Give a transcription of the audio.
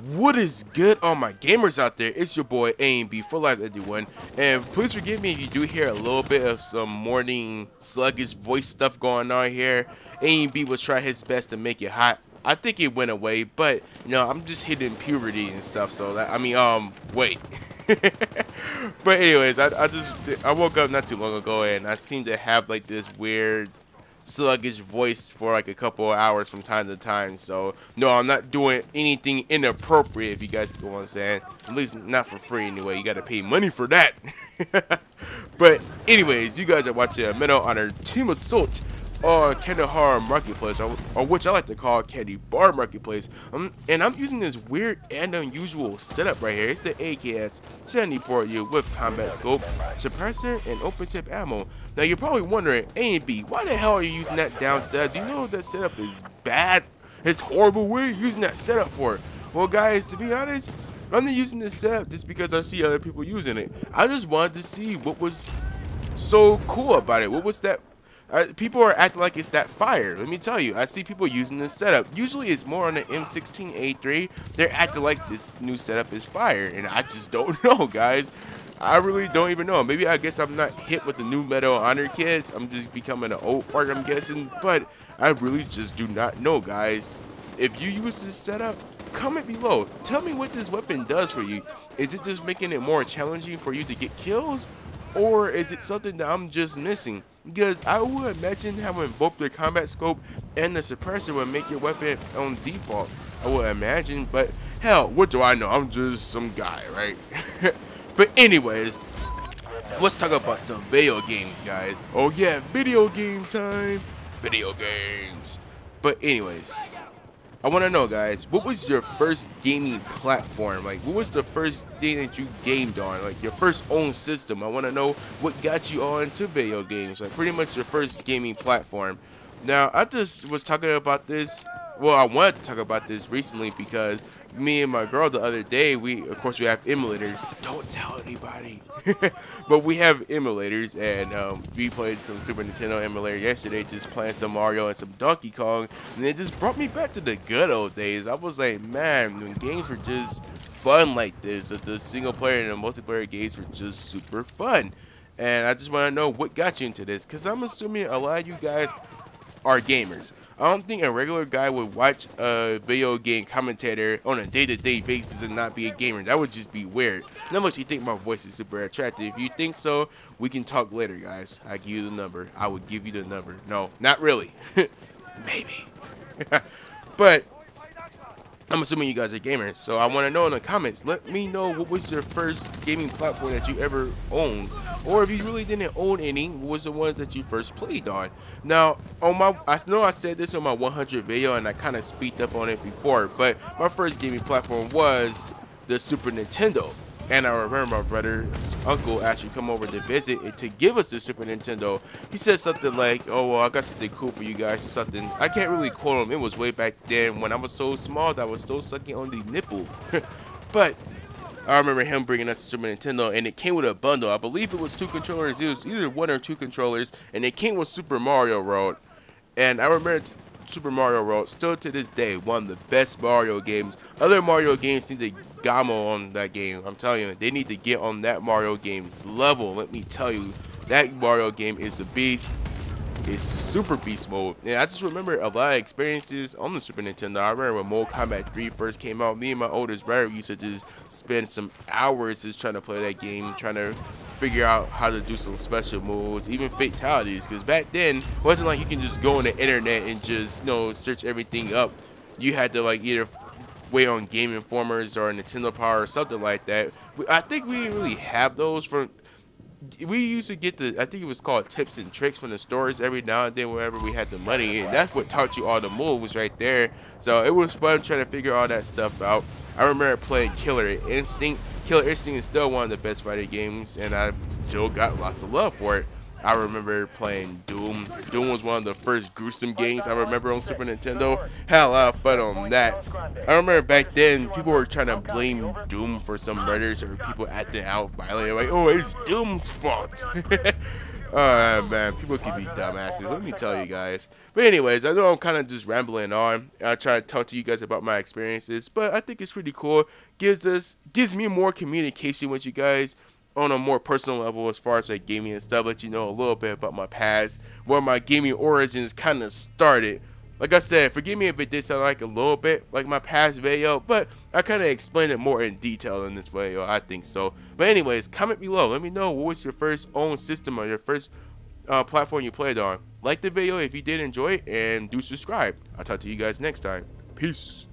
What is good, all my gamers out there? It's your boy A&B for life, everyone. And please forgive me if you do hear a little bit of some morning sluggish voice stuff going on here. A&B will try his best to make it hot. I think it went away, but you know, I'm just hitting puberty and stuff. So that, wait. But anyways, I woke up not too long ago and I seem to have like this weird sluggish voice for like a couple of hours from time to time. So no, I'm not doing anything inappropriate, if you guys get what I'm saying. At least not for free anyway. You gotta pay money for that. But anyways, you guys are watching a Medal on our Team Assault on Kandahar Marketplace, or which I like to call Kandahar Marketplace. And I'm using this weird and unusual setup right here. It's the AKS-74U with combat scope, suppressor, and open tip ammo. Now you're probably wondering, A&B, why the hell are you using that down setup? Do you know that setup is bad? It's horrible. What are you using that setup for? Well guys, to be honest, I'm not using this setup just because I see other people using it. I just wanted to see what was so cool about it. What was that? People are acting like it's that fire. Let me tell you, I see people using this setup. Usually it's more on the M16A3. They're acting like this new setup is fire, and I just don't know, guys. I really don't even know. Maybe I guess I'm not hip with the new Medal of Honor kids. I'm just becoming an old fart, I'm guessing. But I really just do not know, guys. If you use this setup, comment below. Tell me what this weapon does for you. Is it just making it more challenging for you to get kills? Or is it something that I'm just missing? Because I would imagine having both the combat scope and the suppressor would make your weapon on default. I would imagine, but hell, what do I know? I'm just some guy, right? But anyways, let's talk about some video games, guys. Oh yeah, video game time. Video games. But anyways, I want to know, guys, what was your first gaming platform? Like, what was the first thing that you gamed on? Like, your first own system. I want to know what got you on to video games. Like, pretty much your first gaming platform. Now, I just was talking about this. Well, I wanted to talk about this recently because me and my girl the other day, of course we have emulators. Don't tell anybody. But we have emulators, and we played some Super Nintendo emulator yesterday, just playing some Mario and some Donkey Kong, and it just brought me back to the good old days. I was like, man, when games were just fun like this, the single player and the multiplayer games were just super fun. And I just want to know what got you into this, because I'm assuming a lot of you guys are gamers. I don't think a regular guy would watch a video game commentator on a day-to-day basis and not be a gamer. That would just be weird. Not much you think my voice is super attractive. If you think so, we can talk later, guys. I give you the number. I would give you the number. No, not really. Maybe. But I'm assuming you guys are gamers, so I want to know in the comments. Let me know what was your first gaming platform that you ever owned, or if you really didn't own any, what was the one that you first played on. Now, I know I said this on my 100 video, and I kind of speaked up on it before, but my first gaming platform was the Super Nintendo. And I remember my brother's uncle actually come over to visit and to give us the Super Nintendo. He said something like, oh, well, I got something cool for you guys or something. I can't really quote him. It was way back then when I was so small that I was still sucking on the nipple. But I remember him bringing us the Super Nintendo, and it came with a bundle. I believe it was 2 controllers. It was either 1 or 2 controllers, and it came with Super Mario World. And I remember Super Mario World, still to this day, one of the best Mario games. Other Mario games need to gamo on that game. I'm telling you, they need to get on that Mario game's level. Let me tell you, that Mario game is a beast. It's super beast mode. And I just remember a lot of experiences on the Super Nintendo. I remember when Mortal Kombat 3 first came out, me and my oldest brother used to just spend some hours just trying to play that game, trying to figure out how to do some special moves, even fatalities, because back then it wasn't like you can just go on the internet and just, you know, search everything up. You had to like either wait on Game Informers or Nintendo Power or something like that. I think we didn't really have those. We used to get I think it was called tips and tricks from the stores every now and then whenever we had the money, and that's what taught you all the moves right there. So it was fun trying to figure all that stuff out. I remember playing Killer Instinct. Killer Instinct is still one of the best fighting games, and I still got lots of love for it. I remember playing Doom. Doom was one of the first gruesome games I remember on Super Nintendo. Had a lot of fun on that. I remember back then, people were trying to blame Doom for some murders or people acting out violently. Like, oh, it's Doom's fault. Alright, man, people can be dumbasses, let me tell you guys. But anyways, I know I'm kind of just rambling on. I try to talk to you guys about my experiences, but I think it's pretty cool. Gives me more communication with you guys on a more personal level as far as like gaming and stuff. Let you know a little bit about my past, where my gaming origins kind of started. Like I said, forgive me if it did sound like a little bit like my past video, but I kind of explained it more in detail in this video, I think so. But anyways, comment below. Let me know what was your first own system or your first platform you played on. Like the video if you did enjoy it, and do subscribe. I'll talk to you guys next time. Peace.